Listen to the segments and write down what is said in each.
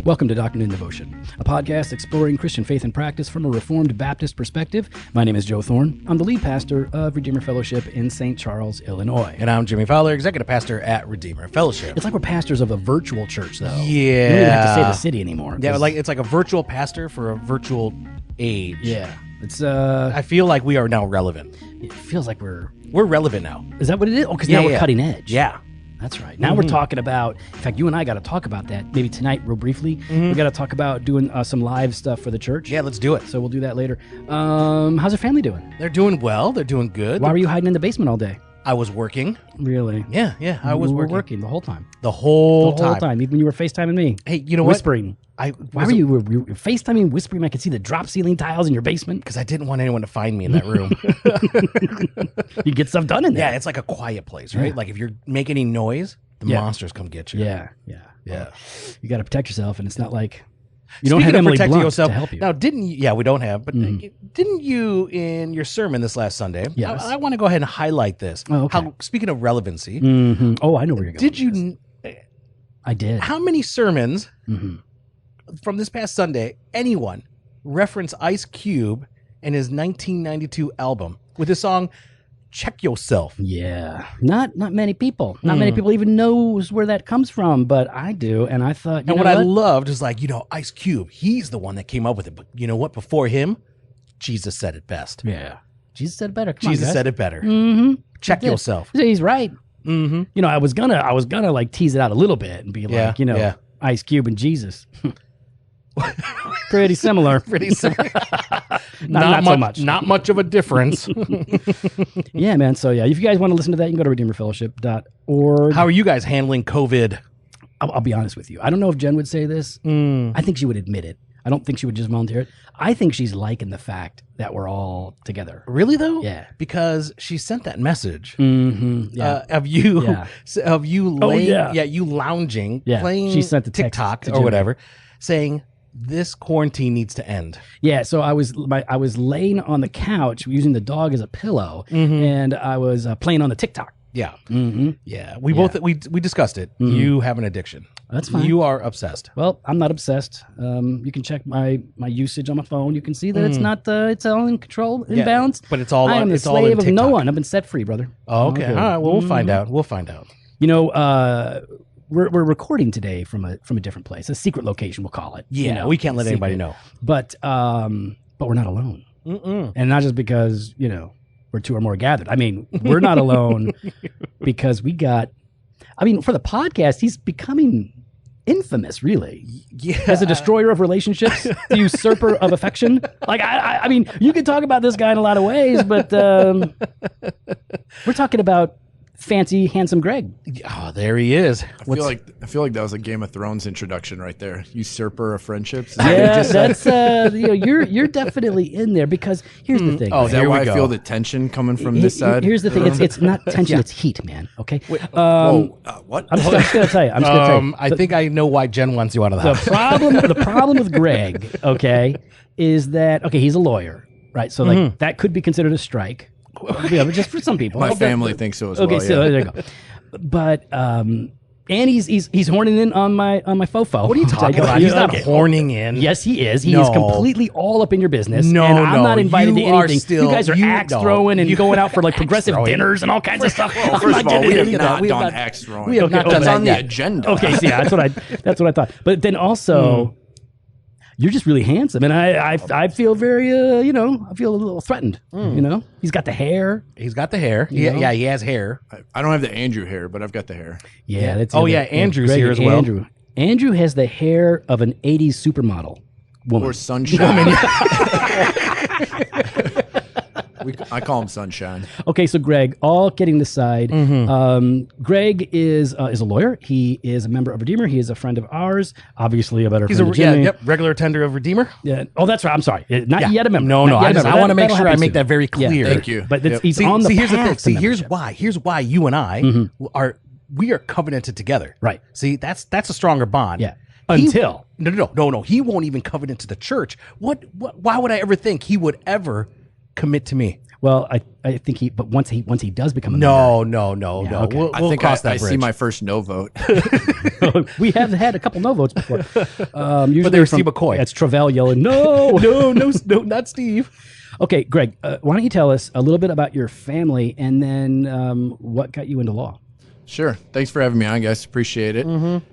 Welcome to Doctrine and Devotion, a podcast exploring Christian faith and practice from a Reformed Baptist perspective. My name is Joe Thorne. I'm the lead pastor of Redeemer Fellowship in St. Charles, Illinois. And I'm Jimmy Fowler, executive pastor at Redeemer Fellowship. It's like we're pastors of a virtual church, though. Yeah. You don't even have to say the city anymore. Yeah, it's like a virtual pastor for a virtual age. Yeah. It's I feel like we are now relevant. It feels like we're relevant now. Is that what it is? Oh, because now we're cutting edge. Yeah. That's right. Now we're talking about, in fact, you and I got to talk about that maybe tonight real briefly. We got to talk about doing some live stuff for the church. Yeah, let's do it. So we'll do that later. How's your family doing? They're doing well. They're doing good. Why were you hiding in the basement all day? I was working. Really? Yeah, I was working. the whole time. The whole time. Even when you were FaceTiming me. Hey, you know whispering. what? Why were you FaceTiming, whispering? I could see the drop ceiling tiles in your basement. Because I didn't want anyone to find me in that room. You get stuff done in there. Yeah, it's like a quiet place, right? Like if you make any noise, the monsters come get you. Yeah. Yeah. You got to protect yourself, and it's not like you Speaking don't have of Emily protecting Blunt yourself, to help you. Now, didn't you? Yeah, we don't have, but didn't you in your sermon this last Sunday? Yes. I want to go ahead and highlight this. Oh, okay. How, speaking of relevancy, Oh, I know where you're going. did you? I did. How many sermons from this past Sunday anyone reference Ice Cube and his 1992 album with the song "Check Yourself"? Yeah, not many people. Not many people even knows where that comes from, but I do. And I thought, And what I loved is like, Ice Cube, he's the one that came up with it. But you know what? Before him, Jesus said it best. Yeah, Jesus said it better. Jesus said it better. Check yourself. He's right. I was gonna like tease it out a little bit and be like, Ice Cube and Jesus. Pretty similar. Pretty similar. not so much. Not much of a difference. Yeah, man. So yeah, if you guys want to listen to that, you can go to redeemerfellowship.org. How are you guys handling COVID? I'll be honest with you. I don't know if Jen would say this. I think she would admit it. I don't think she would just volunteer it. I think she's liking the fact that we're all together. Really though? Yeah. Because she sent that message Yeah. of you Yeah. lounging, Yeah. playing She sent the text TikTok to or Jimmy. whatever, saying this quarantine needs to end. Yeah, so I was laying on the couch using the dog as a pillow, and I was playing on the TikTok. Yeah. Yeah. We both we discussed it. You have an addiction. That's fine. You are obsessed. Well, I'm not obsessed. You can check my usage on my phone. You can see that it's not. It's all in control, in balance. But it's all. I am the it's all in slave of TikTok. no one. I've been set free, brother. Oh, okay. All right. Well, we'll find out. We'll find out. We're recording today from a different place, a secret location, we'll call it. Yeah, we can't let anybody know. But we're not alone, and not just because we're two or more gathered. I mean, we're not alone because we got. I mean, for the podcast, he's becoming infamous, really. Yeah, as a destroyer of relationships, the usurper of affection. Like, I mean, you could talk about this guy in a lot of ways, but we're talking about fancy, handsome Greg. Oh, there he is. I feel like that was a Game of Thrones introduction right there. Usurper of friendships. Yeah, that's you're definitely in there because here's the thing. Oh, is that here why we I go. feel the tension coming from this side? Here's the thing. It's not tension. It's heat, man. Okay. What? I'm just gonna tell you. I think I know why Jen wants you out of the house. The problem with Greg, okay, is that he's a lawyer, right? So like that could be considered a strike. Yeah, but just for some people. My family thinks so as well. Okay, so there you go. But and he's horning in on my fofo. What are you talking about? He's not horning in. Yes, he is. He is completely all up in your business. No, and I'm not invited to anything. You guys are axe throwing and going out for like progressive dinners and all kinds of stuff. Well, first of all, we have not done axe throwing. We have not done That's that on yet. the agenda. Okay, so yeah, that's what I thought. But then also, you're just really handsome, and I feel very I feel a little threatened. He's got the hair. He's got the hair. Yeah, he has hair. I don't have the Andrew hair, but I've got the hair. Yeah. That's Andrew's Greg here as well. Andrew has the hair of an 80s supermodel woman. Or Sunshine. I call him Sunshine. Okay, so Greg, all kidding aside, Greg is a lawyer. He is a member of Redeemer. He is a friend of ours. Obviously, a better friend of Jimmy. Regular attender of Redeemer. Yeah. Oh, that's right. I'm sorry. Not yet a member. No. Not yet a member. I want to make That'll sure I happen make soon. that very clear. Yeah. Thank you. But he's on the here's the thing. path to membership. Here's why you and I we are covenanted together. Right. See, that's a stronger bond. Yeah. Until no. He won't even covenant to the church. Why would I ever think he would ever commit to me? Well, I think but once he does become a mayor, No. okay. We'll I think cross that I bridge. see my first no vote. we have had a couple no votes before. Usually But there's from- Steve McCoy. That's Travell yelling, no. no, not Steve. Okay, Greg, why don't you tell us a little bit about your family and then what got you into law? Sure. Thanks for having me on, guys. Appreciate it.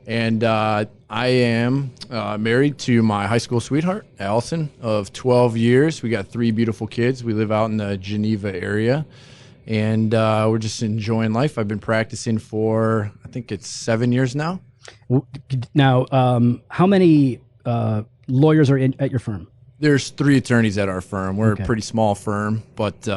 And I am married to my high school sweetheart, Allison, of 12 years. We got 3 beautiful kids. We live out in the Geneva area, and we're just enjoying life. I've been practicing for, I think it's 7 years now. Now, how many lawyers are at your firm? There's 3 attorneys at our firm. We're Okay. a pretty small firm, but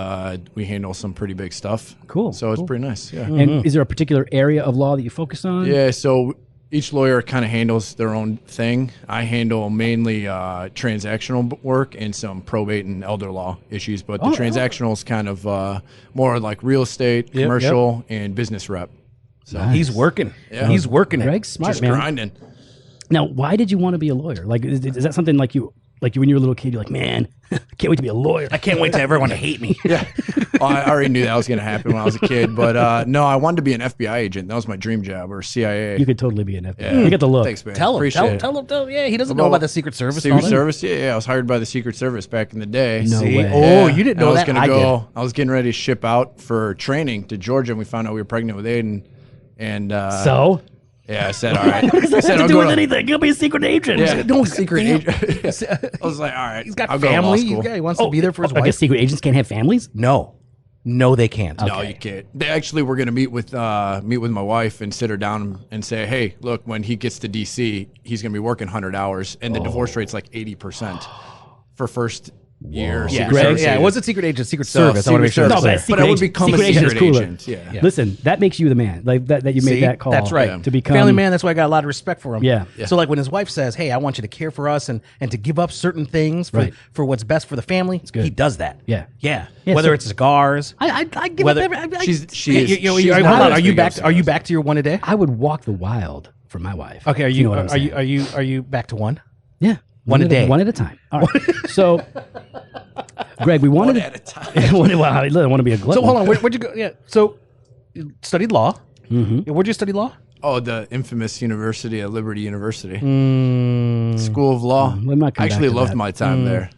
we handle some pretty big stuff. Cool. So it's pretty nice. Yeah. And is there a particular area of law that you focus on? Yeah, so each lawyer kind of handles their own thing. I handle mainly transactional work and some probate and elder law issues, but the transactional is kind of more like real estate, commercial, and business rep. So He's working. Yeah. He's working it. Greg's smart, just man. grinding. Now, why did you want to be a lawyer? Like, is that something like when you were a little kid, you're like, man, can't wait to be a lawyer. I can't wait to everyone to hate me. Yeah. I already knew that was going to happen when I was a kid, but no, I wanted to be an FBI agent. That was my dream job, or CIA. You could totally be an FBI. Yeah. You get the look. Thanks, man. Tell him. Appreciate it. Tell him. Yeah, he doesn't know about the Secret Service. and Secret all that. Service, yeah, I was hired by the Secret Service back in the day. No See? way. Oh, you didn't know I was that? Gonna I go. did. I was getting ready to ship out for training to Georgia, and we found out we were pregnant with Aiden. And So? yeah, I said, all right. What does I that said, have to I'll do go with to- anything? You'll be a secret agent. Yeah, No, secret fam- agent. I was like, all right. He's got I'll go to law family. school. He wants to be there for his I guess wife. secret agents can't have families? No, they can't. No, you can't. They actually were going to meet with my wife and sit her down and say, hey, look, when he gets to DC, he's going to be working 100 hours, and the divorce rate's like 80% for first year. Yeah, Secret Service yeah. It agent. wasn't Secret Agent, Secret So, Service. I want to make Secret sure. Service. No, that's but clear. But I would Secret become a agent is secret cooler. agent. Yeah. Listen, that makes you the man. Like that you made See? that call. That's right. To become family man. That's why I got a lot of respect for him. Yeah. So like when his wife says, "Hey, I want you to care for us and to give up certain things for Right. for what's best for the family," good. he does that. Yeah. Yeah. Yeah, Whether so- it's cigars. I give Whether- up every. She is. Hold she's on. not Are as you big back? as Are you us. back to your one a day? I would walk the wild for my wife. Okay. Are You you know what I'm are you saying. are you back to one? Yeah. One a day. One at a time. All right. So, Greg, we wanted One at a time. well, I want to be a glutton. So hold on. Where'd you go? Yeah. So you studied law. Mm-hmm. Where'd you study law? Oh, the infamous university at Liberty University. Mm. School of Law. we might come I actually back to loved that. my time there.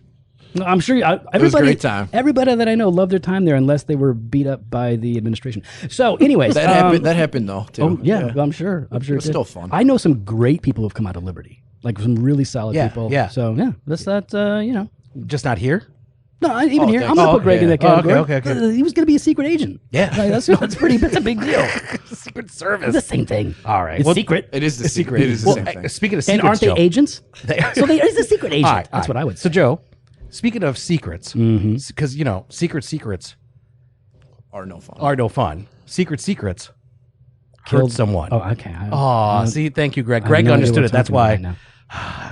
No, I'm sure everybody, was a great time. Everybody that I know loved their time there, unless they were beat up by the administration. So, anyways, That happened. That happened though too. Oh yeah, I'm sure. It was it did. still fun. I know some great people who've come out of Liberty, like some really solid Yeah, people. yeah. So yeah, that's you know. Just not here. No, even here, thanks. I'm gonna Oh, put Greg in that okay. Oh, category. okay. He was gonna be a secret agent. Yeah. Like, that's that's a big deal. Secret It's Service. the same thing. All right. It's Well, secret. It is the secret. It is the Well, same thing. speaking of And secrets, aren't they Joe, agents? they- So they is a secret agent. All right, That's what I would say. So, Joe, speaking of secrets, because secrets Are no fun. are no fun. Secrets hurt Killed someone. Oh, okay. Oh, see, thank you, Greg. I have Greg no idea understood what it. That's we're talking why about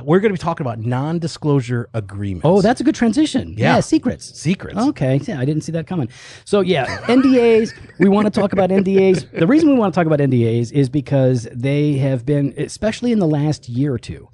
we're going to be talking about non-disclosure agreements. Oh, that's a good transition. Yeah. Secrets. Secrets. Okay, yeah, I didn't see that coming. So yeah, NDAs. We want to talk about NDAs. The reason we want to talk about NDAs is because they have been, especially in the last year or two,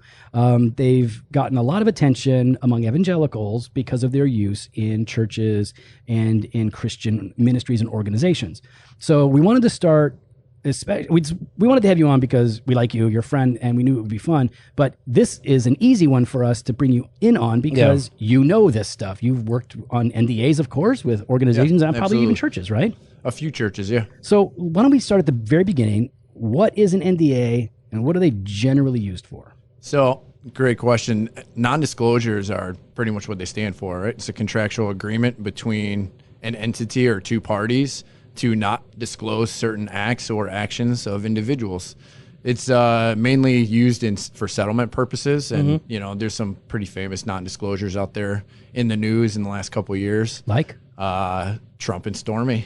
they've gotten a lot of attention among evangelicals because of their use in churches and in Christian ministries and organizations. So we wanted to start. We wanted to have you on because we like you, your friend, and we knew it would be fun. But this is an easy one for us to bring you in on because you know this stuff. You've worked on NDAs, of course, with organizations and probably even absolutely. churches, right? A few churches, yeah. So why don't we start at the very beginning? What is an NDA and what are they generally used for? So, great question. Non-disclosures are pretty much what they stand for, right? It's a contractual agreement between an entity or two parties to not disclose certain acts or actions of individuals. It's mainly used for settlement purposes, and there's some pretty famous non-disclosures out there in the news in the last couple of years. Like? Trump and Stormy.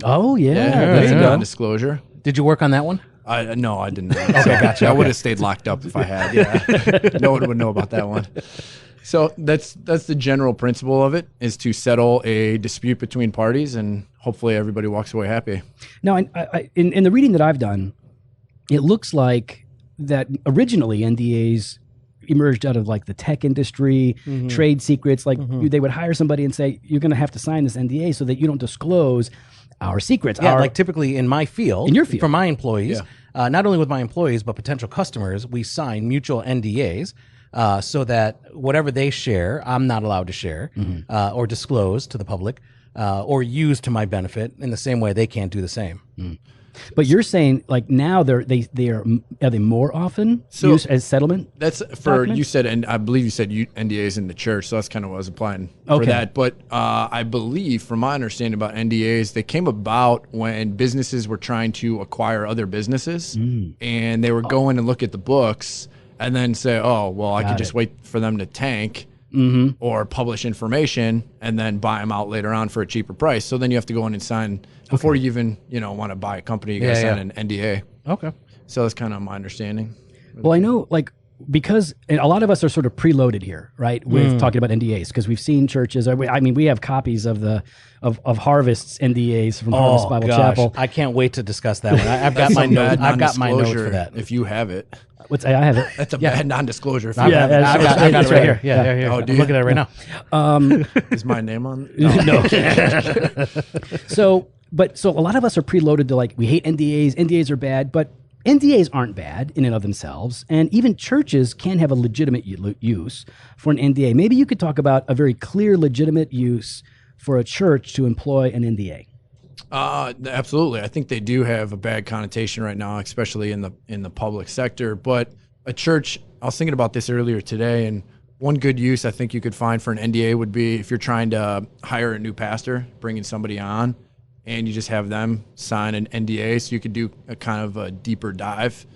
Oh, yeah. That's There a you go. non-disclosure. Did you work on that one? No, I did not. Okay, gotcha. I would have stayed locked up if I had. Yeah, no one would know about that one. So that's the general principle of it, is to settle a dispute between parties, and hopefully everybody walks away happy. Now, in the reading that I've done, it looks like that originally NDAs emerged out of like the tech industry, trade secrets. Like they would hire somebody and say, you're going to have to sign this NDA so that you don't disclose our secrets. Yeah, like typically in my field, in your field, for my employees, not only with my employees, but potential customers, we sign mutual NDAs so that whatever they share, I'm not allowed to share or disclose to the public or use to my benefit in the same way they can't do the same. But you're saying like now are they more often used as settlement? That's for documents? You said, and I believe you said NDAs in the church, so that's kind of what I was applying for that. But I believe, from my understanding about NDAs, they came about when businesses were trying to acquire other businesses, and they were going and look at the books and then say, oh, well, I could just wait for them to tank. Or publish information and then buy them out later on for a cheaper price. So then you have to go in and sign before you even want to buy a company. You got to sign an NDA. Okay. So that's kind of my understanding. Well, I know because a lot of us are sort of preloaded here, right, with talking about NDAs because we've seen churches. I mean, we have copies of Harvest's NDAs from Harvest Bible Chapel. I can't wait to discuss that one. I've got my notes. I've got my notes for that. If you have it. I have it. That's a bad non-disclosure. I've got it right here. Yeah. Oh, I'm looking at it right now. Is my name on? No. So a lot of us are preloaded to we hate NDAs. NDAs are bad, but NDAs aren't bad in and of themselves, and even churches can have a legitimate use for an NDA. Maybe you could talk about a very clear, legitimate use for a church to employ an NDA. Absolutely. I think they do have a bad connotation right now, especially in the public sector. But a church, I was thinking about this earlier today, and one good use I think you could find for an NDA would be if you're trying to hire a new pastor, bringing somebody on, and you just have them sign an NDA, so you could do a kind of a deeper dive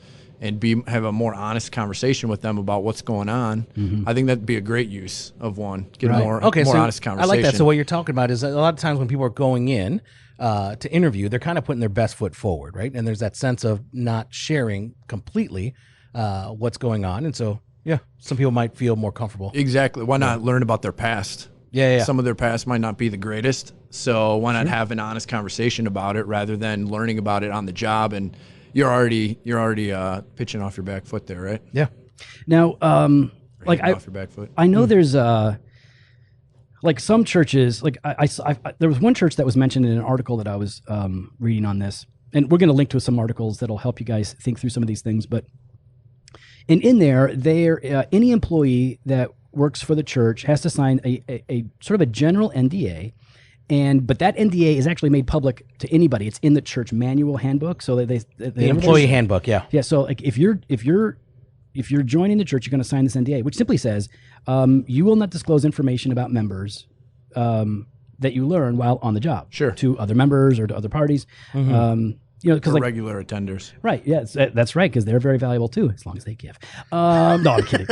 and have a more honest conversation with them about what's going on. I think that'd be a great use of one. Get a more honest conversation. I like that. So what you're talking about is a lot of times when people are going in to interview, they're kind of putting their best foot forward, right? And there's that sense of not sharing completely what's going on. And so, some people might feel more comfortable. Exactly. Why not learn about their past? Yeah. Some of their past might not be the greatest. So why not have an honest conversation about it rather than learning about it on the job? And you're already pitching off your back foot there, right? Yeah. Now, off your back foot. I know there's some churches, there was one church that was mentioned in an article that I was reading on this, and we're going to link to some articles that'll help you guys think through some of these things. But in there, any employee that works for the church has to sign a sort of a general NDA, but that NDA is actually made public to anybody. It's in the church manual handbook, so that the employee handbook, yeah. So if you're joining the church, you're going to sign this NDA, which simply says you will not disclose information about members that you learn while on the job, to other members or to other parties. Because regular attenders, right? Yes, that's right, because they're very valuable too, as long as they give. No, I'm kidding.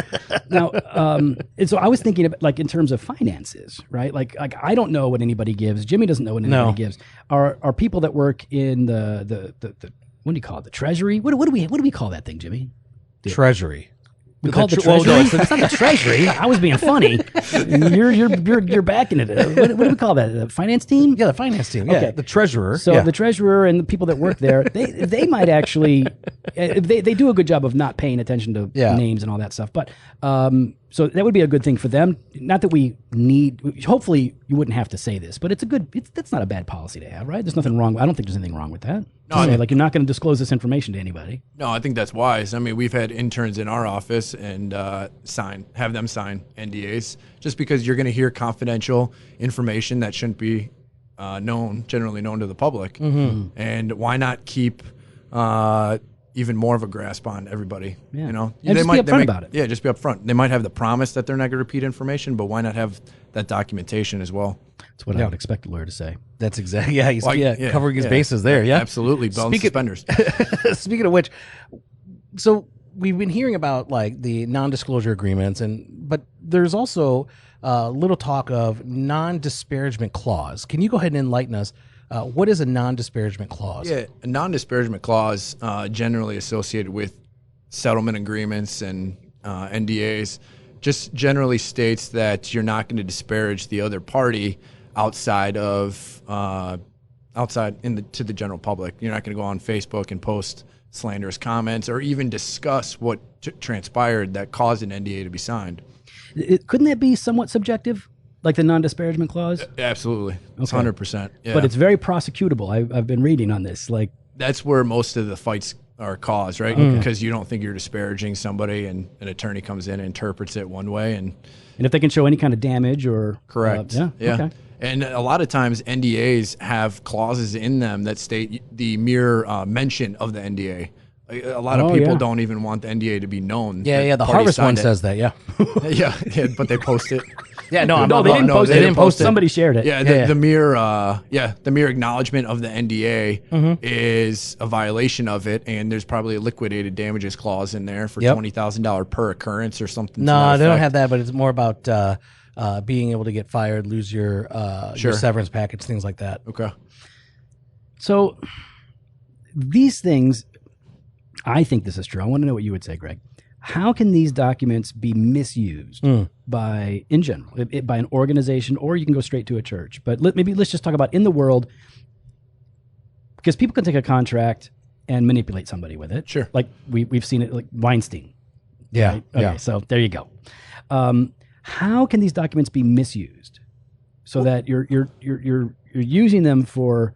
Now, and so I was thinking about in terms of finances, right? Like I don't know what anybody gives. Jimmy doesn't know what anybody gives. Are people that work in the what do you call it? The treasury? What do we call that thing, Jimmy? Treasury. We call it the treasury. It's not the treasury. I was being funny. You're backing it. What do we call that? The finance team? Yeah, the finance team. Yeah, the treasurer. So the treasurer and the people that work there, they might actually they do a good job of not paying attention to names and all that stuff. But so that would be a good thing for them. Not that we need. Hopefully, you wouldn't have to say this, but that's not a bad policy to have, right? There's nothing wrong. I don't think there's anything wrong with that. No, you're not going to disclose this information to anybody. No, I think that's wise. I mean, we've had interns in our office and have them sign NDAs just because you're going to hear confidential information that shouldn't be generally known to the public. And why not keep even more of a grasp on everybody? Yeah. And just be upfront about it. Yeah, just be upfront. They might have the promise that they're not going to repeat information, but why not have that documentation as well? That's what I would expect a lawyer to say. That's exactly. Yeah, he's covering his bases there. Yeah, absolutely. Belt and suspenders. Speaking of which, so we've been hearing about the non-disclosure agreements, but there's also little talk of non-disparagement clause. Can you go ahead and enlighten us? What is a non-disparagement clause? Yeah, a non-disparagement clause generally associated with settlement agreements and NDAs just generally states that you're not going to disparage the other party outside to the general public. You're not going to go on Facebook and post slanderous comments or even discuss what transpired that caused an NDA to be signed. Couldn't that be somewhat subjective, like the non-disparagement clause? Absolutely. It's 100%. Yeah. But it's very prosecutable. I've been reading on this. Like, that's where most of the fights are caused, right? Because you don't think you're disparaging somebody, and an attorney comes in and interprets it one way. And if they can show any kind of damage or... Correct. Yeah. Okay. And a lot of times NDAs have clauses in them that state the mere mention of the NDA. A lot of people don't even want the NDA to be known. Yeah. The Harvest one says that. Yeah. yeah, but they post it. Yeah, they didn't post it. Somebody shared it. Yeah, the mere acknowledgement of the NDA is a violation of it, and there's probably a liquidated damages clause in there for $20,000 per occurrence or something. No, they don't have that, but it's more about being able to get fired, lose your severance package, things like that. Okay. So these things, I think this is true. I want to know what you would say, Greg. How can these documents be misused by, in general, by an organization, or you can go straight to a church? But let's just talk about in the world, because people can take a contract and manipulate somebody with it. Sure. Like we've seen it, like Weinstein. Yeah. Right? Okay, so there you go. How can these documents be misused so that you're using them for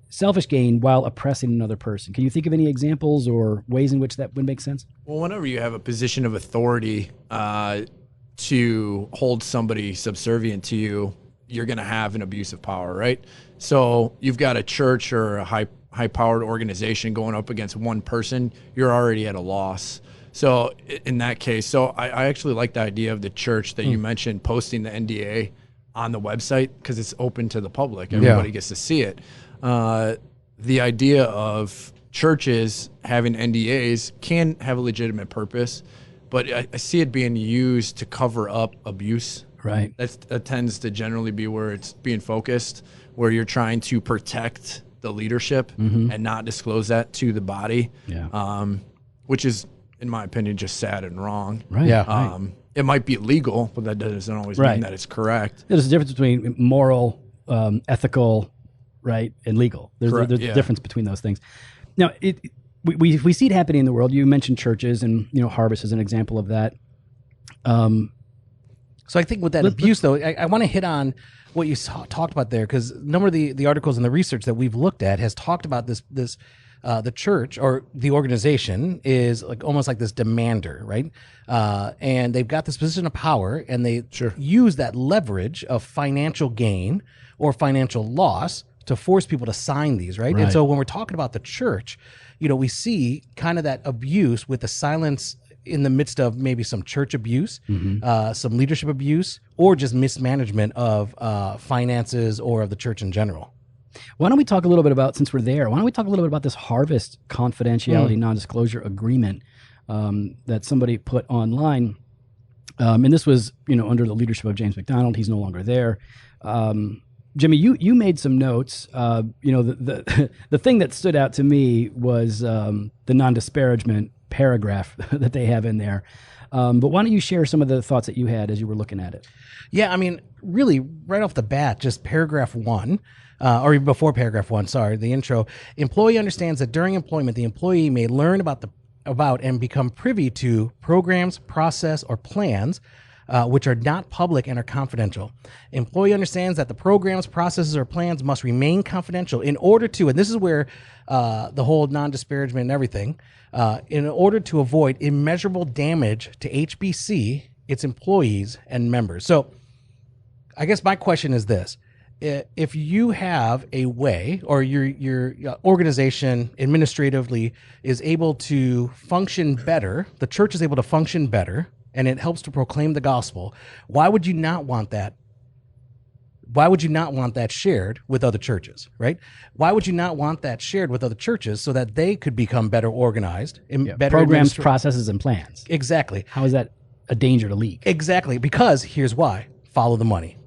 selfish gain while oppressing another person? Can you think of any examples or ways in which that would make sense? Well, whenever you have a position of authority to hold somebody subservient to you, you're going to have an abuse of power, right? So you've got a church or a high-powered organization going up against one person, you're already at a loss. So in that case, I actually like the idea of the church that you mentioned posting the NDA on the website because it's open to the public. Everybody gets to see it. The idea of churches having NDAs can have a legitimate purpose, but I see it being used to cover up abuse. Right. That tends to generally be where it's being focused, where you're trying to protect the leadership and not disclose that to the body, which is, in my opinion, just sad and wrong. Right. Yeah. It might be legal, but that doesn't always mean that it's correct. There's a difference between moral, ethical, right, and legal. There's a difference between those things. Now, we see it happening in the world. You mentioned churches, and Harvest is an example of that. So I think with that abuse, though, I want to hit on what you talked about there, because a number of the articles and the research that we've looked at has talked about this the church or the organization is like almost like this demander, right? And they've got this position of power, and they use that leverage of financial gain or financial loss to force people to sign these, right? And so when we're talking about the church, we see kind of that abuse with the silence in the midst of maybe some church abuse, some leadership abuse, or just mismanagement of finances or of the church in general. Why don't we talk a little bit about, since we're there, why don't we talk a little bit about this Harvest confidentiality non-disclosure agreement that somebody put online? And this was, under the leadership of James McDonald. He's no longer there. Jimmy, you made some notes. The thing that stood out to me was the non-disparagement paragraph that they have in there. But why don't you share some of the thoughts that you had as you were looking at it? Yeah, I mean, really, right off the bat, just paragraph 1, or even before paragraph 1, sorry, the intro. Employee understands that during employment, the employee may learn about and become privy to programs, process, or plans which are not public and are confidential. Employee understands that the programs, processes, or plans must remain confidential in order to, and this is where the whole non-disparagement and everything, in order to avoid immeasurable damage to HBC, its employees, and members. So I guess my question is this. If you have a way, or your organization administratively is able to function better, the church is able to function better, and it helps to proclaim the gospel, why would you not want that? Why would you not want that shared with other churches, right? Why would you not want that shared with other churches so that they could become better organized and better programs, processes, and plans? Exactly. How is that a danger to leak? Exactly, because here's why. Follow the money.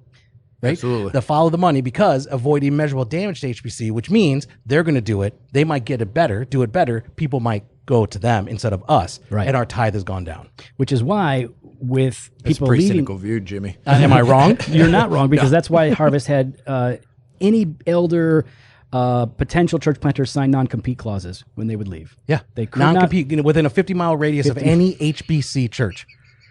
Right? Absolutely. The follow the money, because avoid immeasurable damage to HBC, which means they're going to do it. They might get it better, do it better. People might go to them instead of us, and our tithe has gone down. Which is why with that's people pretty leaving, cynical view, Jimmy. Am I wrong? You're not wrong, because that's why Harvest had any elder, potential church planters sign non-compete clauses when they would leave. Yeah. They could non-compete within a 50-mile radius of any HBC church.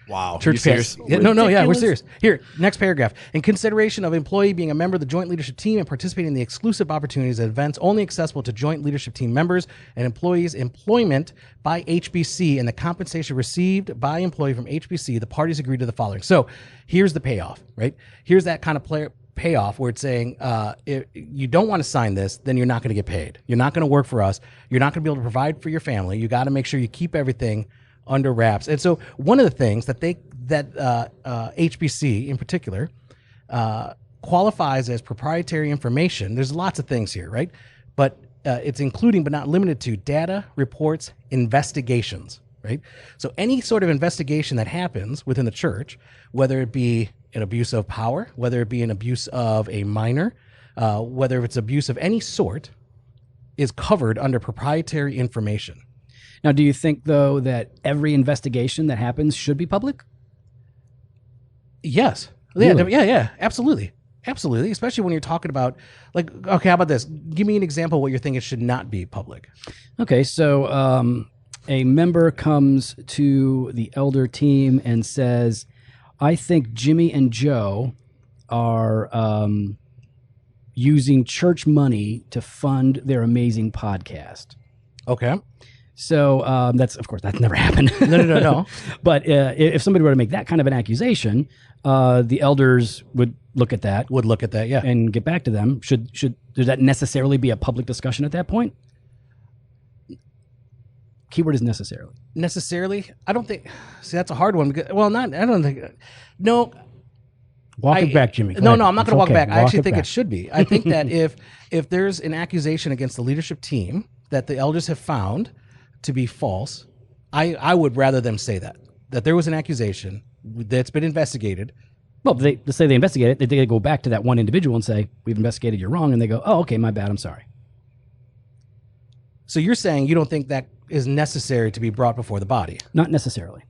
Wow. Church serious? Yeah, no, yeah, we're serious. Here, next paragraph. In consideration of employee being a member of the joint leadership team and participating in the exclusive opportunities at events only accessible to joint leadership team members and employees' employment by HBC and the compensation received by employee from HBC, the parties agreed to the following. So here's the payoff, right? Here's that kind of payoff where it's saying if you don't want to sign this, then you're not going to get paid. You're not going to work for us. You're not going to be able to provide for your family. You got to make sure you keep everything under wraps. And so one of the things that HBC in particular qualifies as proprietary information, there's lots of things here, right? But it's including but not limited to data, reports, investigations, right? So any sort of investigation that happens within the church, whether it be an abuse of power, whether it be an abuse of a minor, whether it's abuse of any sort, is covered under proprietary information. Now, do you think, though, that every investigation that happens should be public? Yes. Really? Yeah, absolutely. Absolutely. Especially when you're talking about, like, okay, how about this? Give me an example of what you're thinking should not be public. Okay, so a member comes to the elder team and says, I think Jimmy and Joe are using church money to fund their amazing podcast. Okay. So that's never happened. No. But if somebody were to make that kind of an accusation, the elders would look at that. Yeah. And get back to them. Should that necessarily be a public discussion at that point? Keyword is necessarily. Necessarily? I don't think. See, that's a hard one. Because, well, not. I don't think. No. Walk it back, Jimmy. No, I'm not going to walk it back. I actually think back. it should be. I think that if there's an accusation against the leadership team that the elders have found to be false, I would rather them say that there was an accusation that's been investigated. Well, they say they investigate it. They go back to that one individual and say, we've investigated, you're wrong. And they go, oh, okay, my bad, I'm sorry. So you're saying you don't think that is necessary to be brought before the body? Not necessarily.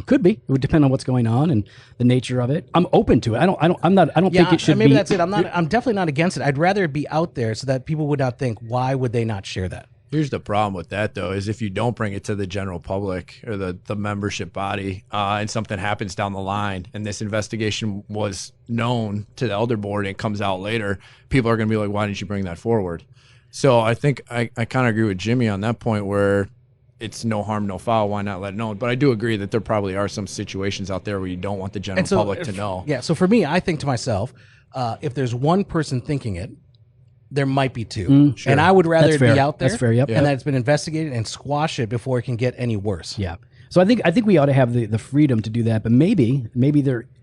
Could be. It would depend on what's going on and the nature of it. I'm open to it. I don't think it should be. Maybe that's it. I'm definitely not against it. I'd rather it be out there so that people would not think, why would they not share that? Here's the problem with that, though, is if you don't bring it to the general public or the membership body and something happens down the line and this investigation was known to the elder board and it comes out later, people are going to be like, why didn't you bring that forward? So I think I kind of agree with Jimmy on that point where it's no harm, no foul. Why not let it know? But I do agree that there probably are some situations out there where you don't want the general public to know. Yeah. So for me, I think to myself, if there's one person thinking it, there might be two. Sure. And I would rather it be out there. That's fair, yep. And that it's been investigated and squash it before it can get any worse. Yeah. So I think we ought to have the freedom to do that. But maybe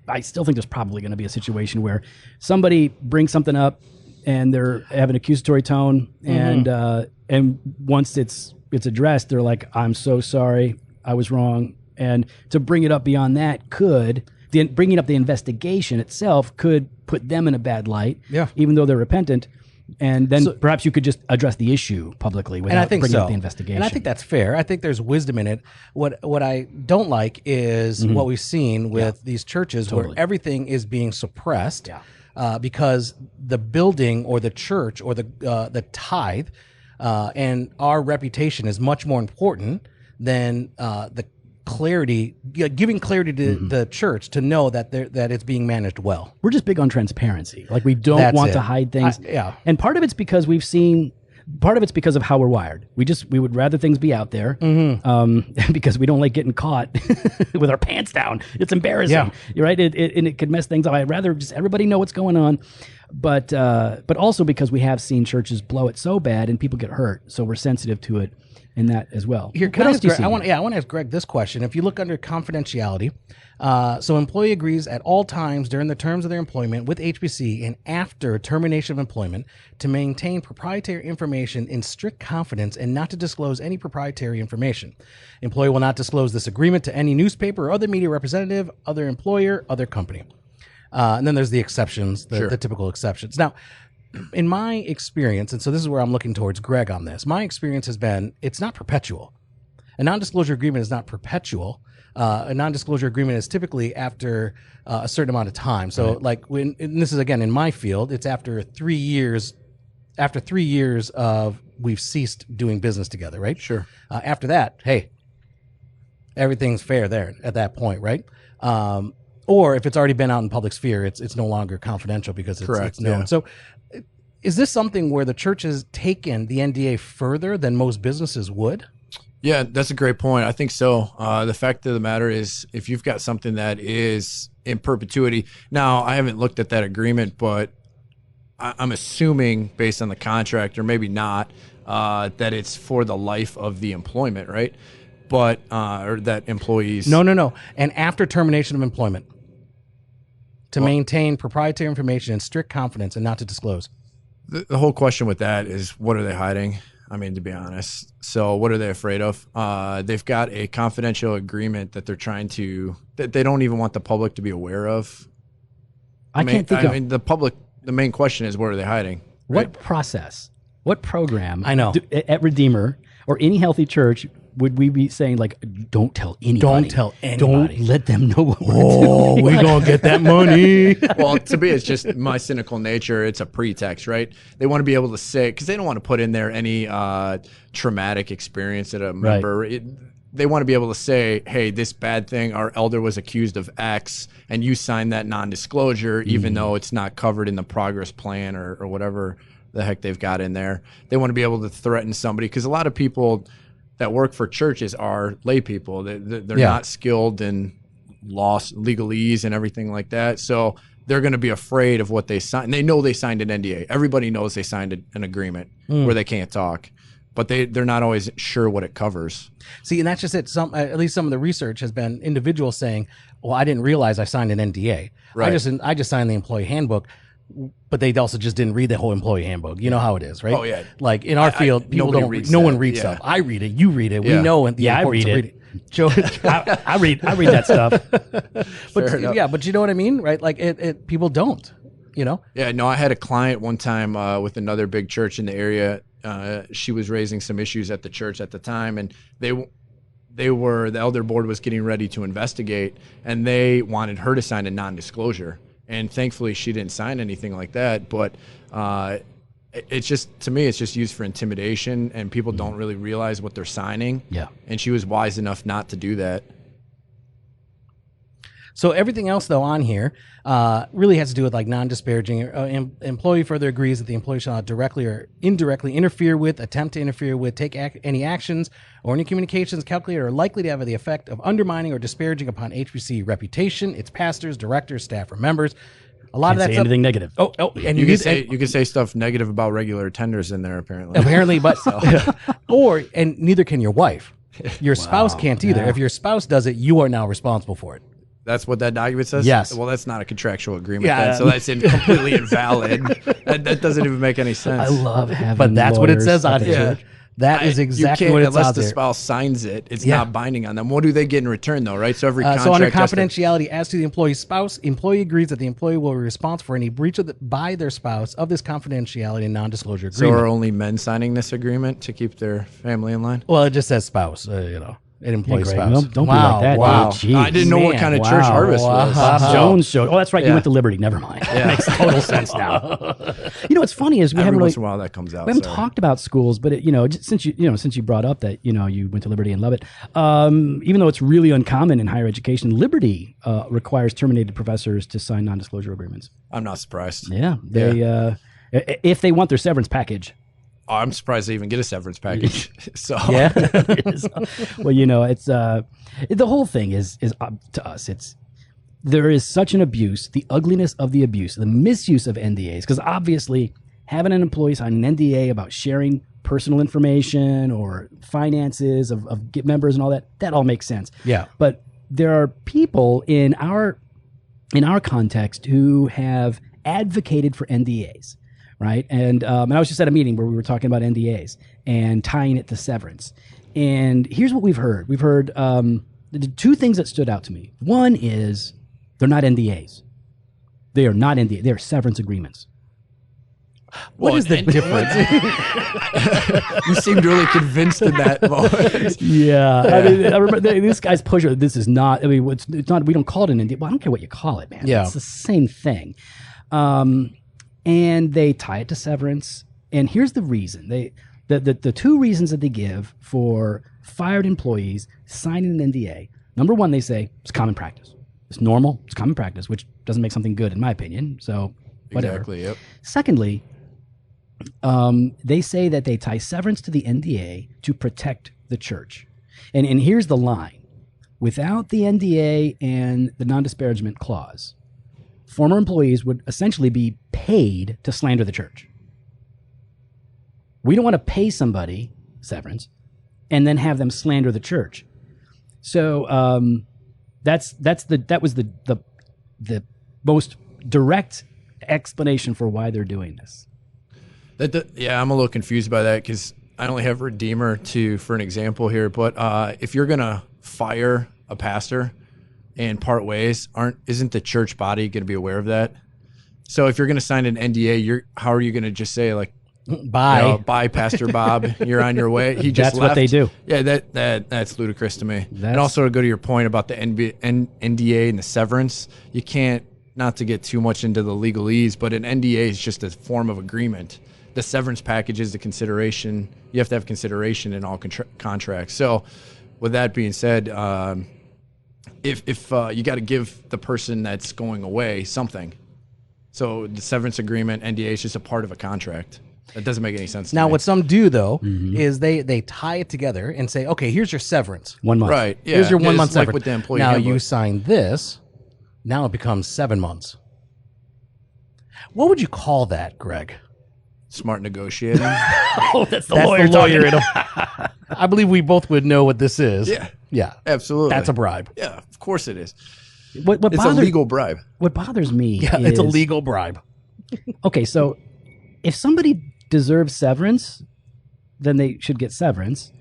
I still think there's probably going to be a situation where somebody brings something up and they're have an accusatory tone and once it's addressed, they're like, I'm so sorry, I was wrong. And to bring it up beyond that bringing up the investigation itself could put them in a bad light, even though they're repentant. And then perhaps you could just address the issue publicly without bringing up the investigation. And I think that's fair. I think there's wisdom in it. What I don't like is what we've seen with these churches where everything is being suppressed because the building or the church or the tithe and our reputation is much more important than the clarity, giving clarity to the church to know that it's being managed well. We're just big on transparency. Like we don't want to hide things. And part of it's because part of it's because of how we're wired. We would rather things be out there because we don't like getting caught with our pants down. It's embarrassing. Yeah. You're right. It could mess things up. I'd rather just everybody know what's going on. But also because we have seen churches blow it so bad and people get hurt. So we're sensitive to it in that as well. Here, I want to ask Greg this question. If you look under confidentiality, so employee agrees at all times during the terms of their employment with HBC and after termination of employment to maintain proprietary information in strict confidence and not to disclose any proprietary information. Employee will not disclose this agreement to any newspaper or other media representative, other employer, other company. And then there's the exceptions, the typical exceptions. Now, in my experience, and so this is where I'm looking towards Greg on this, my experience has been it's not perpetual. A non-disclosure agreement is not perpetual. A non-disclosure agreement is typically after a certain amount of time. So like and this is, again, in my field, it's after 3 years after 3 years of we've ceased doing business together, right? Sure. After that, hey, everything's fair there at that point, right? Or if it's already been out in public sphere, it's no longer confidential because it's known. Yeah. So is this something where the church has taken the NDA further than most businesses would? Yeah, that's a great point. I think so. The fact of the matter is, if you've got something that is in perpetuity, now I haven't looked at that agreement, but I'm assuming based on the contract, or maybe not, that it's for the life of the employment, right? But or that employees. No. And after termination of employment, to maintain proprietary information in strict confidence and not to disclose. The whole question with that is, what are they hiding? I mean, to be honest. So what are they afraid of? They've got a confidential agreement that they're trying to, that they don't even want the public to be aware of. I mean, the public, the main question is, what are they hiding? What Right? process, what program I know. At Redeemer or any healthy church would we be saying, like, don't tell anybody? Don't tell anybody. Don't let them know what we're Oh, doing. we're going to get that money. Well, to me, it's just my cynical nature. It's a pretext, right? They want to be able to say, because they don't want to put in there any traumatic experience that a member. They want to be able to say, hey, this bad thing, our elder was accused of X, and you signed that non-disclosure, even though it's not covered in the progress plan or whatever the heck they've got in there. They want to be able to threaten somebody, because a lot of people that work for churches are lay people. They're not skilled in legalese and everything like that. So they're going to be afraid of what they signed. They know they signed an NDA. Everybody knows they signed an agreement where they can't talk, but they're not always sure what it covers. See, and that's just it. At least some of the research has been individuals saying, well, I didn't realize I signed an NDA. Right. I just signed the employee handbook. But they also just didn't read the whole employee handbook. You know how it is, right? Oh, yeah. Like in our field, people don't read. No one reads stuff. I read it. You read it. We know. And I read it. Joe, I read that stuff. But you know what I mean, right? Like it people don't. You know? Yeah. No, I had a client one time with another big church in the area. She was raising some issues at the church at the time, and the elder board was getting ready to investigate, and they wanted her to sign a non-disclosure. And thankfully, she didn't sign anything like that. But it's just, to me, it's just used for intimidation, and people don't really realize what they're signing. Yeah. And she was wise enough not to do that. So everything else, though, on here really has to do with like non-disparaging. Employee further agrees that the employee shall not directly or indirectly interfere with, attempt to interfere with, take any actions or any communications calculated or likely to have the effect of undermining or disparaging upon HBC reputation, its pastors, directors, staff, or members. A lot of that stuff. Anything negative. And you can say stuff negative about regular attenders in there, apparently. But and neither can your wife. Your spouse can't either. If your spouse does it, you are now responsible for it. That's what that document says? Yes. Well, that's not a contractual agreement then, so that's completely invalid. That doesn't even make any sense. I love having But that's what it says on Yeah. here. That is exactly what it's unless out the there. spouse signs it, it's not binding on them. What do they get in return, though, right? So every contract so under has to- confidentiality, as to the employee's spouse, employee agrees that the employee will be responsible for any breach by their spouse of this confidentiality and non-disclosure So agreement. are only men signing this agreement to keep their family in line? Well, it just says spouse, an employee Greg, spouse. don't be like that, Wow. dude. Jeez. I didn't know what kind of church Harvest was. Bob So- Jones showed. Oh, that's right. You Yeah. went to Liberty. Never mind. That makes total sense now. What's funny is we Every haven't once really, in a while that comes out. we haven't so. talked about schools, but since you brought up that you went to Liberty and love it, even though it's really uncommon in higher education, Liberty requires terminated professors to sign non-disclosure agreements. I'm not surprised. Yeah, they if they want their severance package. I'm surprised they even get a severance package. So Yeah. Well, it's the whole thing is to us. There is such an abuse, the ugliness of the abuse, the misuse of NDAs, because obviously having an employee sign an NDA about sharing personal information or finances of members and all that all makes sense. Yeah. But there are people in our context who have advocated for NDAs. Right. And I was just at a meeting where we were talking about NDAs and tying it to severance. And here's what we've heard. We've heard the two things that stood out to me. One is they're not NDAs. They are not NDAs. They are severance agreements. What is the difference? You seemed really convinced in that moment. Yeah. I mean, I remember this guy's pusher. This is not, it's not, we don't call it an NDA. Well, I don't care what you call it, man. Yeah. It's the same thing. And they tie it to severance. And here's the reason. The two reasons that they give for fired employees signing an NDA. Number one, they say it's common practice. It's normal. It's common practice, which doesn't make something good in my opinion. So whatever. Exactly. Yep. Secondly, they say that they tie severance to the NDA to protect the church. And here's the line. Without the NDA and the non-disparagement clause, former employees would essentially be paid to slander the church. We don't want to pay somebody severance and then have them slander the church. So that was the most direct explanation for why they're doing this. I'm a little confused by that because I only have Redeemer for an example here. But if you're gonna fire a pastor and part ways, isn't the church body going to be aware of that? So if you're going to sign an NDA, how are you going to just say like, bye, bye, Pastor Bob, you're on your way? He just That's left. What they do. Yeah, that's ludicrous to me. And also to go to your point about the NDA and the severance, you can't, not to get too much into the legalese, but an NDA is just a form of agreement. The severance package is the consideration. You have to have consideration in all contracts. So with that being said, if you got to give the person that's going away something. So the severance agreement, NDA, is just a part of a contract. That doesn't make any sense. Now, to me. what some do, though, is they tie it together and say, okay, here's your severance. 1 month. Right. Yeah. Here's your 1 month It's like severance. with the employee now, handbook. you sign this. Now it becomes 7 months. What would you call that, Greg? Smart negotiating. Oh, that's the That's lawyer the lawyer talking. in him. I believe we both would know what this is. Yeah. Yeah. Absolutely. That's a bribe. Yeah, of course it is. What It's a bothers, legal bribe. What bothers me Yeah, is, it's a legal bribe. Okay, so if somebody deserves severance, then they should get severance.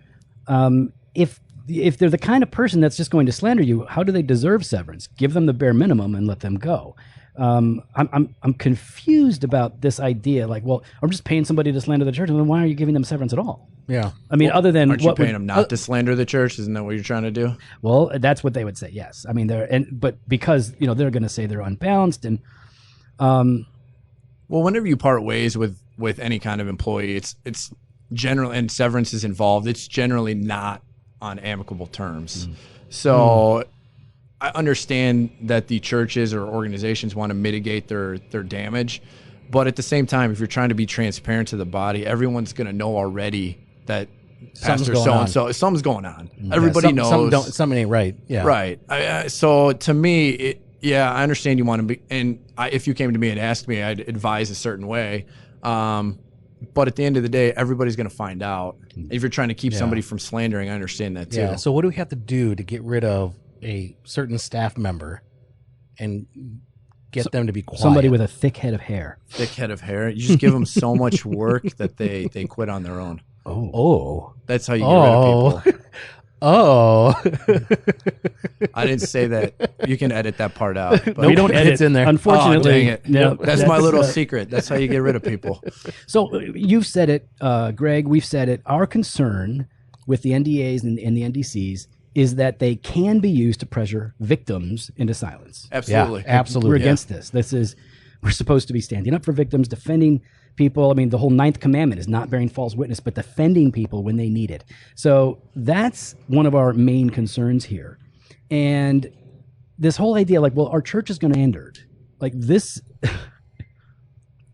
If they're the kind of person that's just going to slander you, how do they deserve severance? Give them the bare minimum and let them go. I'm confused about this idea. Like, well, I'm just paying somebody to slander the church, and then why are you giving them severance at all? Yeah. I mean, other than Aren't you paying them not to slander the church? Isn't that what you're trying to do? Well, that's what they would say. Yes, I mean but because they're going to say they're unbalanced and. Well, whenever you part ways with any kind of employee, it's generally, and severance is involved, it's generally not on amicable terms. So I understand that the churches or organizations want to mitigate their damage, but at the same time, if you're trying to be transparent to the body, everyone's going to know already that Pastor so-and-so, something's going on. Everybody knows. Something ain't right. Yeah. Right. So to me, I understand you want to be, and if you came to me and asked me, I'd advise a certain way. But at the end of the day, everybody's going to find out. If you're trying to keep somebody from slandering, I understand that too. Yeah. So what do we have to do to get rid of a certain staff member and get them to be quiet? Somebody with a thick head of hair. Thick head of hair. You just give them so much work that they quit on their own. Oh. That's how you get rid of people. Oh. I didn't say that. You can edit that part out. But We don't edit It's in there. Unfortunately, Oh, dang it. no, That's my little secret. That's how you get rid of people. So you've said it, Greg. We've said it. Our concern with the NDAs and the NDCs is that they can be used to pressure victims into silence. Absolutely. Yeah, absolutely. We're against this. We're supposed to be standing up for victims, defending people. I mean, the whole 9th commandment is not bearing false witness, but defending people when they need it. So that's one of our main concerns here. And this whole idea, like, well, our church is going to end it. Like this.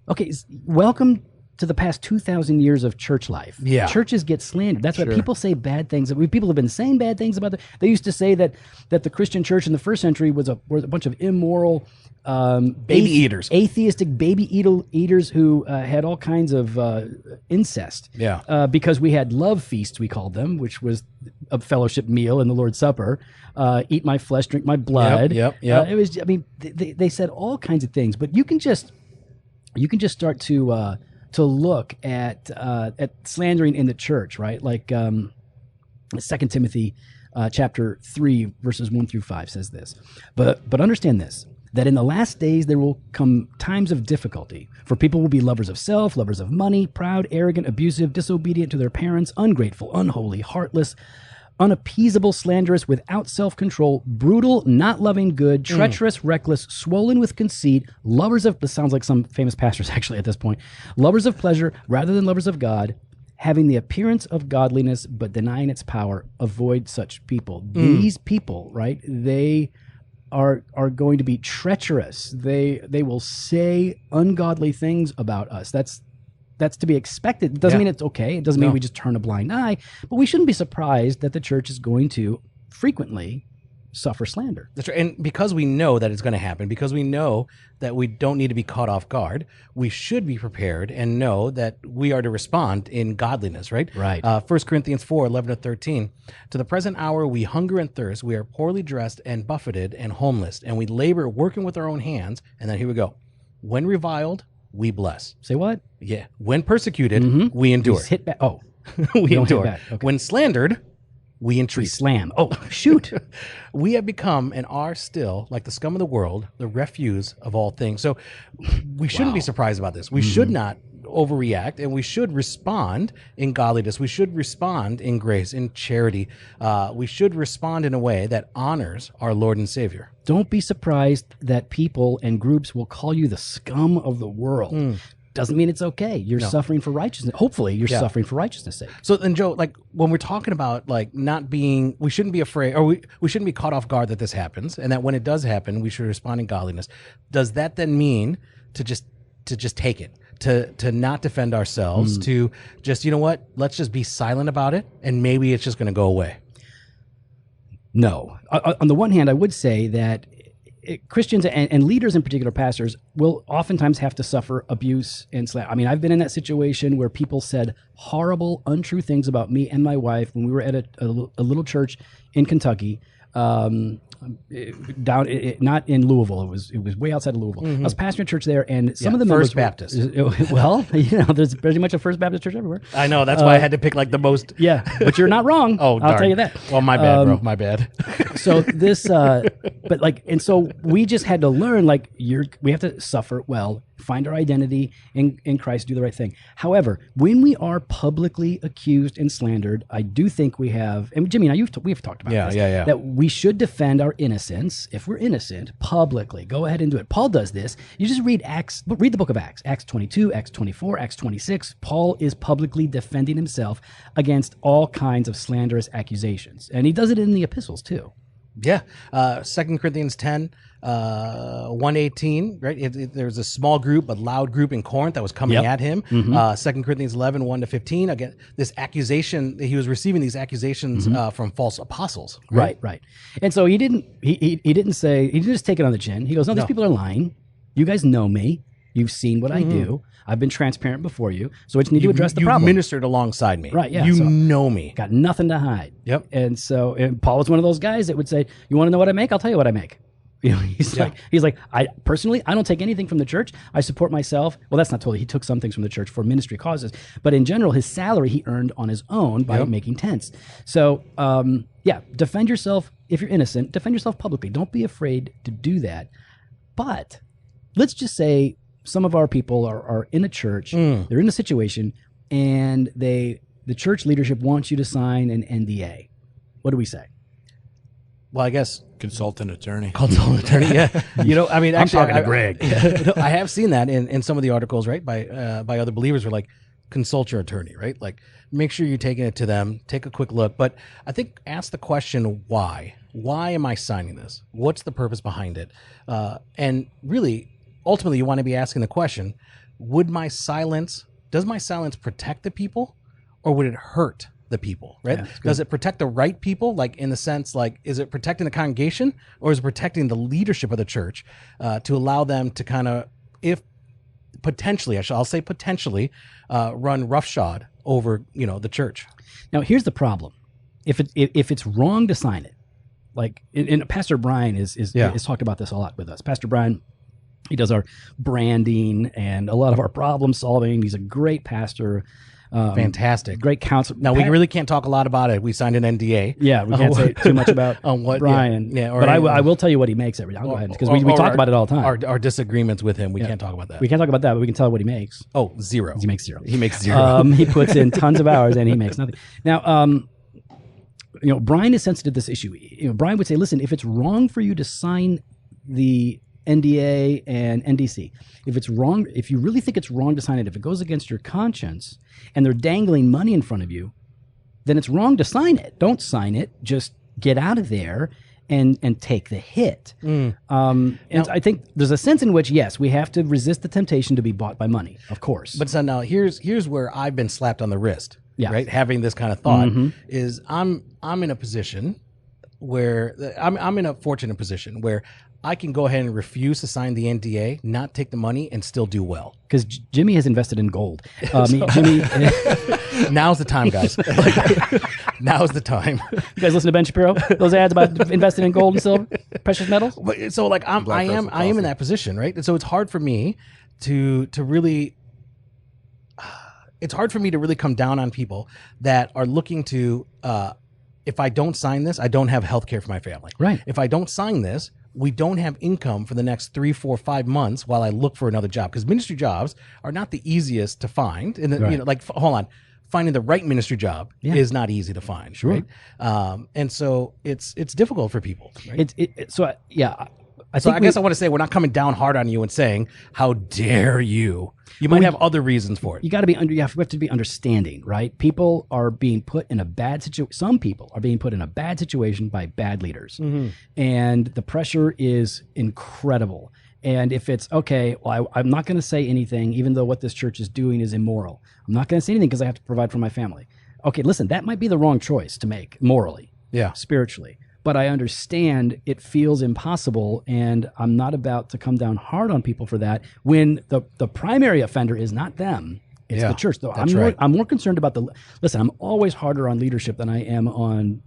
Okay, welcome to the past 2,000 years of church life. Yeah. Churches get slandered. That's why people say bad things. People have been saying bad things about it. They used to say that the Christian church in the first century was a bunch of immoral Baby eaters. atheistic baby eaters who had all kinds of incest. Yeah. Because we had love feasts, we called them, which was a fellowship meal in the Lord's Supper. Eat my flesh, drink my blood. Yep. It was. I mean, they said all kinds of things, but you can just start to look at slandering in the church, right? Like 2 Timothy chapter 3 verses 1 through 5 says this. But understand this, that in the last days there will come times of difficulty, for people will be lovers of self, lovers of money, proud, arrogant, abusive, disobedient to their parents, ungrateful, unholy, heartless, unappeasable, slanderous, without self-control, brutal, not loving good, treacherous, reckless, swollen with conceit, lovers of, this sounds like some famous pastors actually at this point, lovers of pleasure rather than lovers of God, having the appearance of godliness but denying its power. Avoid such people. These people, right, they are going to be treacherous. They will say ungodly things about us. That's to be expected. It doesn't mean it's okay. It doesn't mean we just turn a blind eye, but we shouldn't be surprised that the church is going to frequently suffer slander. That's right. And because we know that it's going to happen, because we know that we don't need to be caught off guard, we should be prepared and know that we are to respond in godliness, right? Right. 1 Corinthians 4:11-13. To the present hour, we hunger and thirst. We are poorly dressed and buffeted and homeless, and we labor working with our own hands. And then here we go. When reviled, we bless. Say what? Yeah. When persecuted, we endure. Just hit back. Oh, we endure. back. Okay. When slandered, we entreat. Slam. Oh, shoot. We have become and are still, like the scum of the world, the refuse of all things. So we shouldn't be surprised about this. We should not overreact, and we should respond in godliness. We should respond in grace, in charity. We should respond in a way that honors our Lord and Savior. Don't be surprised that people and groups will call you the scum of the world. Doesn't mean it's okay. You're suffering for righteousness. Hopefully you're suffering for righteousness' sake. So then, Joe, like when we're talking about like not being, we shouldn't be afraid, or we shouldn't be caught off guard that this happens, and that when it does happen, we should respond in godliness. Does that then mean to just take it, to not defend ourselves, to just, you know what, let's just be silent about it, and maybe it's just going to go away? No. On the one hand, I would say that Christians and leaders in particular, pastors, will oftentimes have to suffer abuse and slander. I mean, I've been in that situation where people said horrible, untrue things about me and my wife when we were at a little church in Kentucky. Not in Louisville. It was way outside of Louisville. I was pastoring a church there, and some of the members First Baptist. Well, there's pretty much a First Baptist church everywhere. I know. That's why I had to pick like the most. Yeah, but you're not wrong. Oh, I'll tell you that. Well, my bad, bro. My bad. So this, but like, and so we just had to learn, like, we have to suffer well, find our identity in Christ, do the right thing. However, when we are publicly accused and slandered, I do think we have, and Jimmy and I, we've talked about this, that we should defend our innocence. If we're innocent, publicly, go ahead and do it. Paul does this. You just read the book of Acts, Acts 22, Acts 24, Acts 26. Paul is publicly defending himself against all kinds of slanderous accusations. And he does it in the epistles too. Yeah. 2 Corinthians 10, 1:18, right? There's a small group, but loud group in Corinth that was coming at him. 2 Corinthians 11, 1-15. Again, this accusation, he was receiving these accusations from false apostles. Right. And so he didn't just take it on the chin. He goes, no, these people are lying. You guys know me. You've seen what I do. I've been transparent before you. So I just need to address the problem. You ministered alongside me. Right, yeah. You so know me. Got nothing to hide. Yep. And Paul was one of those guys that would say, you want to know what I make? I'll tell you what I make. You know, he's like, I personally, I don't take anything from the church. I support myself. Well, that's not totally. He took some things from the church for ministry causes, but in general, his salary he earned on his own by making tents. So, defend yourself if you're innocent. Defend yourself publicly. Don't be afraid to do that. But let's just say some of our people are in a church. They're in a situation, and the church leadership wants you to sign an NDA. What do we say? Well, I guess consultant attorney. Yeah. You know, I mean, actually, I'm talking to Greg. I have seen that in some of the articles, right, by other believers, who are like, consult your attorney, right? Like, make sure you're taking it to them. Take a quick look, but I think ask the question, why? Why am I signing this? What's the purpose behind it? And really, ultimately, you want to be asking the question: does my silence protect the people, or would it hurt the people, right? Yeah, does it protect the right people, like in the sense, like, is it protecting the congregation, or is it protecting the leadership of the church to allow them to kind of, if potentially, I'll say potentially, run roughshod over, the church? Now, here's the problem: if it's wrong to sign it, like, and Pastor Brian is talked about this a lot with us. Pastor Brian, he does our branding and a lot of our problem solving. He's a great pastor. Fantastic. Great counsel. Now, we really can't talk a lot about it. We signed an NDA. Yeah, we can't say too much about Brian. But I will tell you what he makes every day. I'll go ahead, because we talk about it all the time. Our disagreements with him, we can't talk about that. We can't talk about that, but we can tell what he makes. Oh, zero. He makes zero. He makes zero. He puts in tons of hours and he makes nothing. Now, Brian is sensitive to this issue. Brian would say, listen, if it's wrong for you to sign the NDA and NDC, if you really think it's wrong to sign it, if it goes against your conscience and they're dangling money in front of you, then it's wrong to sign it. Don't sign it. Just get out of there and take the hit. And I think there's a sense in which, yes, we have to resist the temptation to be bought by money, of course. But so now here's where I've been slapped on the wrist. Yeah. Right. Having this kind of thought is I'm in a position where I'm in a fortunate position where I can go ahead and refuse to sign the NDA, not take the money, and still do well. Because Jimmy has invested in gold. Jimmy, now's the time, guys. Now's the time. You guys listen to Ben Shapiro? Those ads about investing in gold and silver, precious metals. So like I am in that position, right? And so it's hard for me to really. It's hard for me to really come down on people that are looking to. If I don't sign this, I don't have health care for my family. Right. If I don't sign this, we don't have income for the next 3, 4, 5 months while I look for another job. Because ministry jobs are not the easiest to find. And hold on, finding the right ministry job is not easy to find. Sure. Right? And so it's difficult for people. Right? I guess I want to say we're not coming down hard on you and saying, how dare you? You might have other reasons for it. You got to be we have to be understanding, right? People are being put in a bad situation. Some people are being put in a bad situation by bad leaders. And the pressure is incredible. And if it's, okay, well, I'm not going to say anything, even though what this church is doing is immoral. I'm not going to say anything because I have to provide for my family. Okay, listen, that might be the wrong choice to make morally, spiritually. But I understand it feels impossible, and I'm not about to come down hard on people for that when the primary offender is not them. It's the church, though. I'm more concerned about listen, I'm always harder on leadership than I am on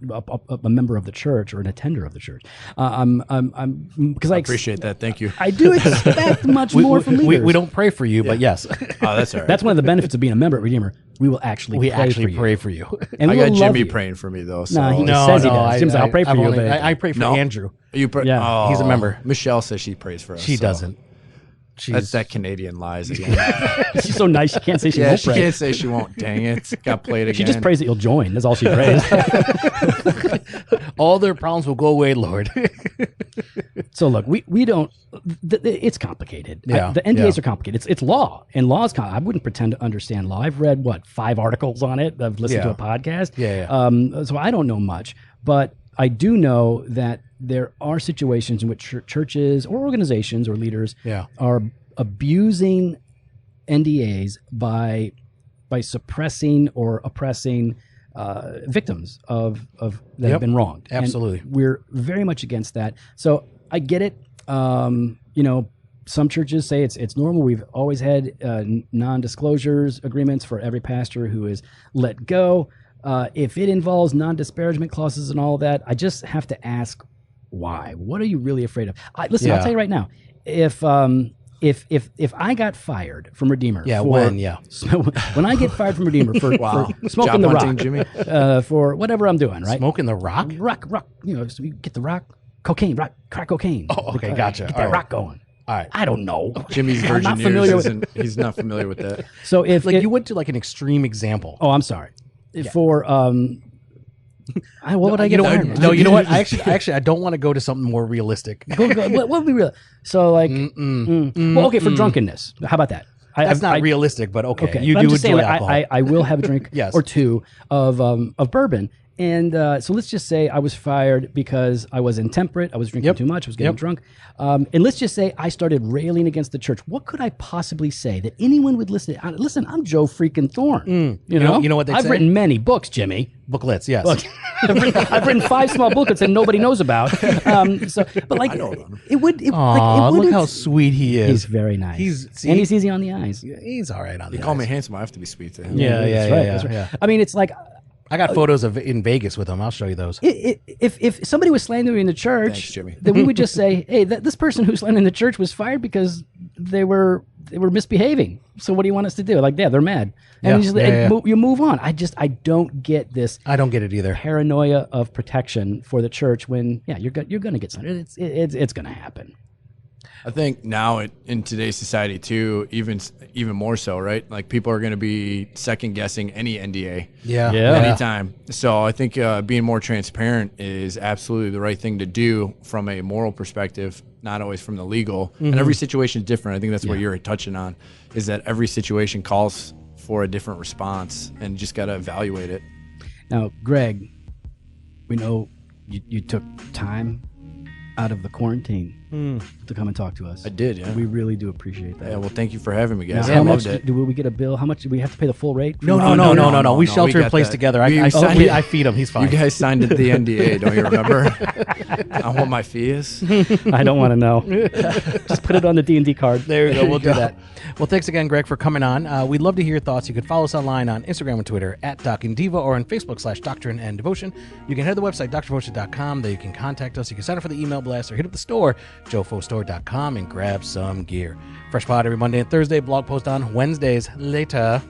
a member of the church or an attender of the church. Because I appreciate that. Thank you. I do expect much more from leaders. We don't pray for you, but yes. Oh, that's all right. That's one of the benefits of being a member at Redeemer. We will actually pray for you. And I we'll got Jimmy love praying for me, though. So. He says he does. Jim's like, I'll pray for you. I pray for Andrew. You pray? Yeah. Oh, he's a member. Michelle says she prays for us. She doesn't. That's that Canadian lies again. She's so nice, she can't say she won't pray. She can't say she won't. Dang it. Got played again. She just prays that you'll join. That's all she prays. All their problems will go away, Lord. So look, we don't, it's complicated. Yeah, the NDAs are complicated. It's law, and law is I wouldn't pretend to understand law. I've read, 5 articles on it. I've listened to a podcast. So I don't know much, but I do know that there are situations in which churches or organizations or leaders are abusing NDAs by suppressing or oppressing victims of that have been wronged. Absolutely. And we're very much against that. So I get it. Some churches say it's normal. We've always had non-disclosures agreements for every pastor who is let go. If it involves non-disparagement clauses and all that, I just have to ask, why? What are you really afraid of? Listen, I'll tell you right now. If I got fired from Redeemer, when I get fired from Redeemer for smoking the rock, Jimmy. For whatever I'm doing, right? Smoking the rock, rock. So you get the rock, cocaine, crack cocaine. Oh, okay, gotcha. Get that rock going. All right. I don't know. Jimmy's virgin years he's not familiar with that. So if you went to like an extreme example. Oh, I'm sorry. For what would I get? No, you know what? I don't want to go to something more realistic. What would be real? So like, well, okay, for drunkenness. How about that? That's not realistic, but okay. You do enjoy alcohol. I will have a drink or two of bourbon. And so let's just say I was fired because I was intemperate. I was drinking too much. I was getting drunk. And let's just say I started railing against the church. What could I possibly say that anyone would listen? Listen, I'm Joe freaking Thorne. You know what they say? I've written many books, Jimmy. Booklets, yes. I've written 5 small booklets that nobody knows about. But like, it would. Look how sweet he is. He's very nice. And he's easy on the eyes. He's all right on the eyes. You call me handsome, I have to be sweet to him. That's right. I mean, it's like. I got photos of in Vegas with him. I'll show you those. If somebody was slandering the church, thanks, Jimmy. Then we would just say, "Hey, this person who's slandering the church was fired because they were misbehaving. So what do you want us to do?" Like, they're mad, and you move on. I don't get this. I don't get it either. Paranoia of protection for the church when you're going to get slandered. It's going to happen. I think now in today's society too, even more so, right? Like people are going to be second guessing any NDA. Yeah. Anytime. So I think being more transparent is absolutely the right thing to do from a moral perspective, not always from the legal. And every situation is different. I think that's what you're touching on, is that every situation calls for a different response, and you just got to evaluate it. Now, Greg, we know you took time out of the quarantine to come and talk to us. I did, yeah. We really do appreciate that. Yeah, well, thank you for having me, guys. Now, I how loved much it. do we get a bill? How much do we have to pay the full rate? No. We shelter we in got place that. together. We I signed it. feed him. He's fine. You guys signed the NDA, don't you remember? On what my fee is? I don't want to know. Just put it on the D&D card. There you go. We'll do that. Well, thanks again, Greg, for coming on. We'd love to hear your thoughts. You can follow us online on Instagram and Twitter @DocingDiva or on Facebook/Doctrine and Devotion. You can head to the website, drdevotion.com. There you can contact us. You can sign up for the email blast or hit up the store, jofostore.com, and grab some gear. Fresh pod every Monday and Thursday. Blog post on Wednesdays. Later.